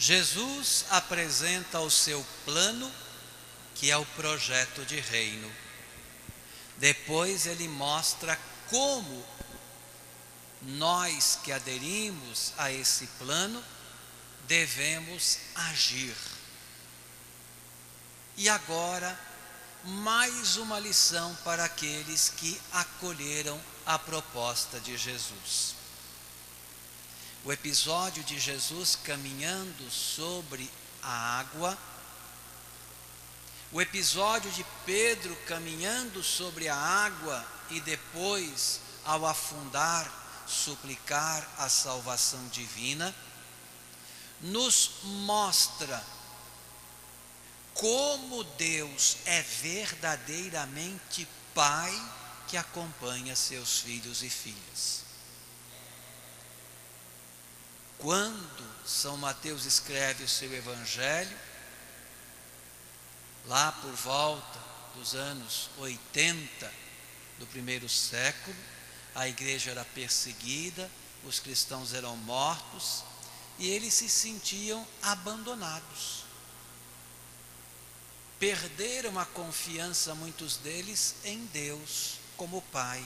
Jesus apresenta o seu plano, que é o projeto de reino. Depois ele mostra como nós que aderimos a esse plano devemos agir. E agora, mais uma lição para aqueles que acolheram a proposta de Jesus. O episódio de Jesus caminhando sobre a água, o episódio de Pedro caminhando sobre a água e depois, ao afundar, suplicar a salvação divina, nos mostra como Deus é verdadeiramente Pai que acompanha seus filhos e filhas. Quando São Mateus escreve o seu Evangelho, lá por volta dos anos 80 do primeiro século, a igreja era perseguida, os cristãos eram mortos e eles se sentiam abandonados. Perderam a confiança, muitos deles, em Deus como Pai.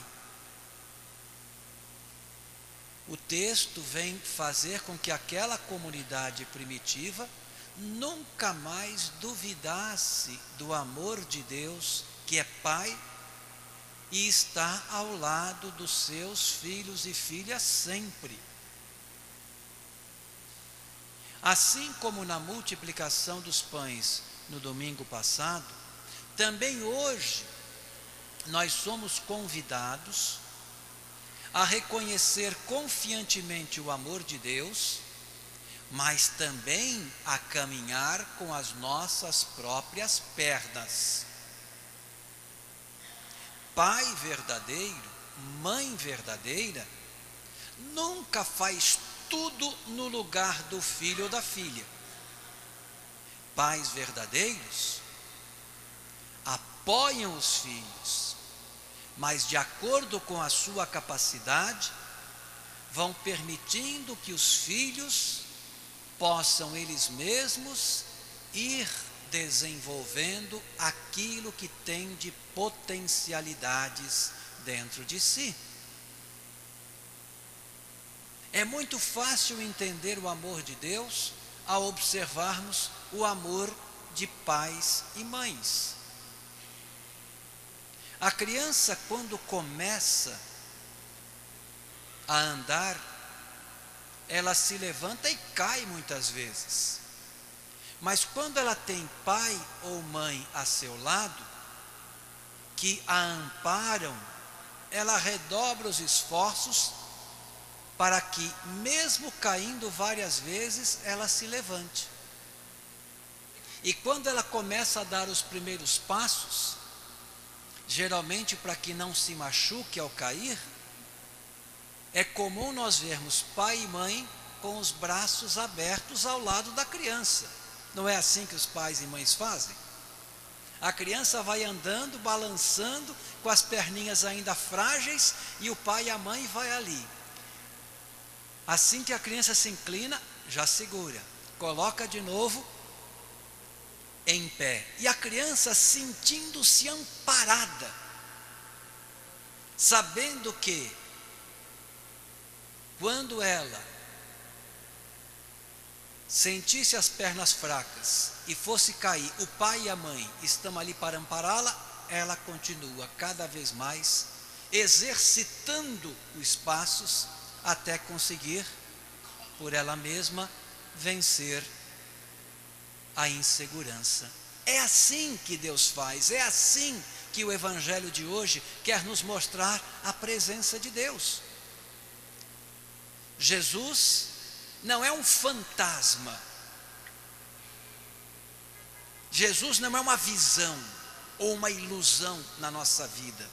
O texto vem fazer com que aquela comunidade primitiva nunca mais duvidasse do amor de Deus, que é Pai, e está ao lado dos seus filhos e filhas sempre. Assim como na multiplicação dos pães no domingo passado, também hoje nós somos convidados a reconhecer confiantemente o amor de Deus, mas também a caminhar com as nossas próprias pernas. Pai verdadeiro, mãe verdadeira, nunca faz tudo no lugar do filho ou da filha. Pais verdadeiros apoiam os filhos, mas de acordo com a sua capacidade, vão permitindo que os filhos possam eles mesmos ir desenvolvendo aquilo que tem de potencialidades dentro de si. É muito fácil entender o amor de Deus ao observarmos o amor de pais e mães. A criança, quando começa a andar, ela se levanta e cai muitas vezes. Mas quando ela tem pai ou mãe a seu lado, que a amparam, ela redobra os esforços para que, mesmo caindo várias vezes, ela se levante. E quando ela começa a dar os primeiros passos, geralmente para que não se machuque ao cair, é comum nós vermos pai e mãe com os braços abertos ao lado da criança. Não é assim que os pais e mães fazem? A criança vai andando, balançando, com as perninhas ainda frágeis, e o pai e a mãe vai ali. Assim que a criança se inclina, já segura, coloca de novo em pé. E a criança sentindo-se amparada, sabendo que quando ela sentisse as pernas fracas e fosse cair, o pai e a mãe estão ali para ampará-la, ela continua cada vez mais exercitando os passos até conseguir, por ela mesma, vencer a insegurança. É assim que Deus faz, é assim que o Evangelho de hoje quer nos mostrar a presença de Deus. Jesus não é um fantasma. Jesus não é uma visão ou uma ilusão na nossa vida.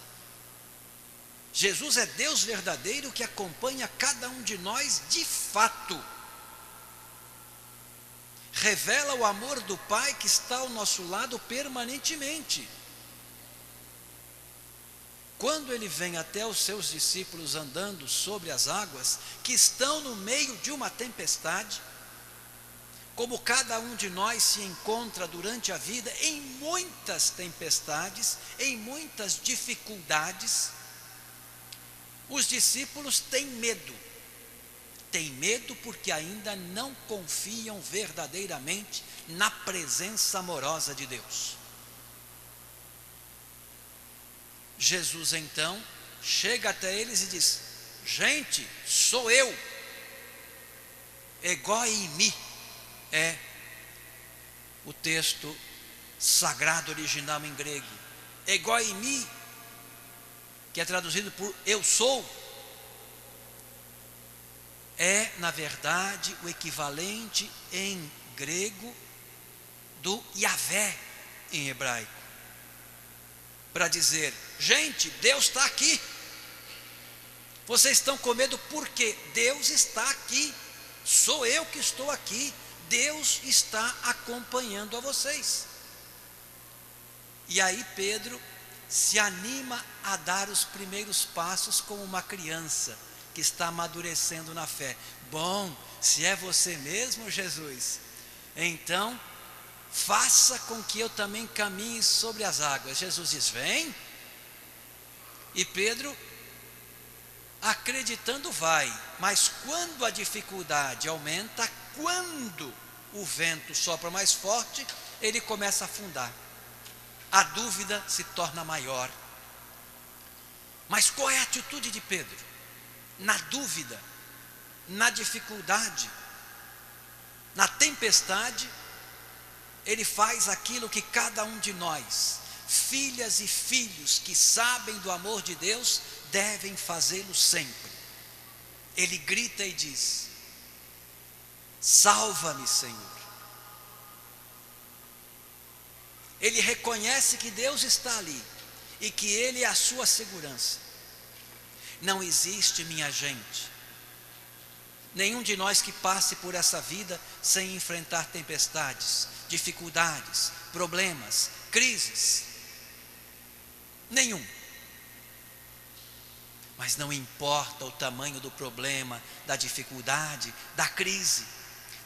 Jesus é Deus verdadeiro que acompanha cada um de nós de fato. Revela o amor do Pai que está ao nosso lado permanentemente. Quando ele vem até os seus discípulos andando sobre as águas, que estão no meio de uma tempestade, como cada um de nós se encontra durante a vida em muitas tempestades, em muitas dificuldades, os discípulos têm medo. Têm medo porque ainda não confiam verdadeiramente na presença amorosa de Deus. Jesus então chega até eles e diz: gente, sou eu, ego eimi, é o texto sagrado original em grego. Ego eimi, que é traduzido por eu sou, é na verdade o equivalente em grego do Yahvé em hebraico, para dizer: gente, Deus está aqui. Vocês estão com medo porque Deus está aqui. Sou eu que estou aqui. Deus está acompanhando a vocês. E aí Pedro se anima a dar os primeiros passos como uma criança que está amadurecendo na fé. Bom, se é você mesmo, Jesus, então faça com que eu também caminhe sobre as águas. Jesus diz: vem. E Pedro, acreditando, vai. Mas quando a dificuldade aumenta, quando o vento sopra mais forte, ele começa a afundar. A dúvida se torna maior. Mas qual é a atitude de Pedro? Na dúvida, na dificuldade, na tempestade, ele faz aquilo que cada um de nós, filhas e filhos que sabem do amor de Deus, devem fazê-lo sempre. Ele grita e diz: salva-me, Senhor. Ele reconhece que Deus está ali e que Ele é a sua segurança. Não existe, minha gente, nenhum de nós que passe por essa vida sem enfrentar tempestades, dificuldades, problemas, crises. Nenhum. Mas não importa o tamanho do problema, da dificuldade, da crise,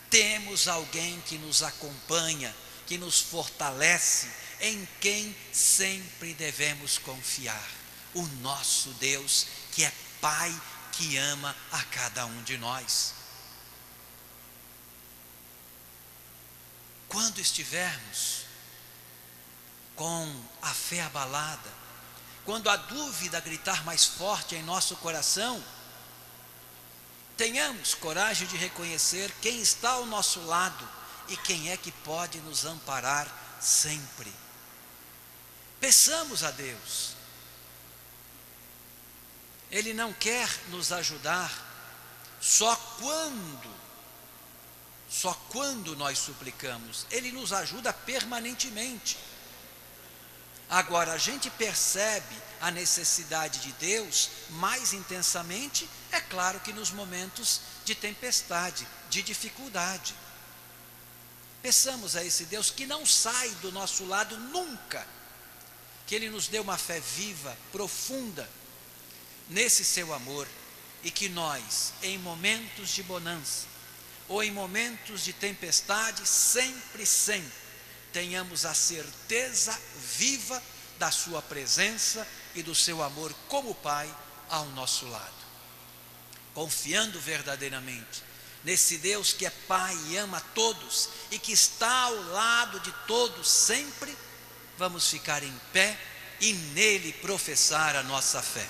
temos alguém que nos acompanha, que nos fortalece, em quem sempre devemos confiar: o nosso Deus, que é Pai, que ama a cada um de nós. Quando estivermos com a fé abalada, quando a dúvida gritar mais forte em nosso coração, tenhamos coragem de reconhecer quem está ao nosso lado e quem é que pode nos amparar sempre. Peçamos a Deus. Ele não quer nos ajudar só quando nós suplicamos. Ele nos ajuda permanentemente. Agora, a gente percebe a necessidade de Deus mais intensamente, é claro, que nos momentos de tempestade, de dificuldade. Peçamos a esse Deus que não sai do nosso lado nunca, que Ele nos dê uma fé viva, profunda, nesse seu amor, e que nós, em momentos de bonança, ou em momentos de tempestade, sempre, tenhamos a certeza viva da sua presença e do seu amor como Pai ao nosso lado. Confiando verdadeiramente nesse Deus que é Pai e ama todos e que está ao lado de todos sempre, vamos ficar em pé e nele professar a nossa fé.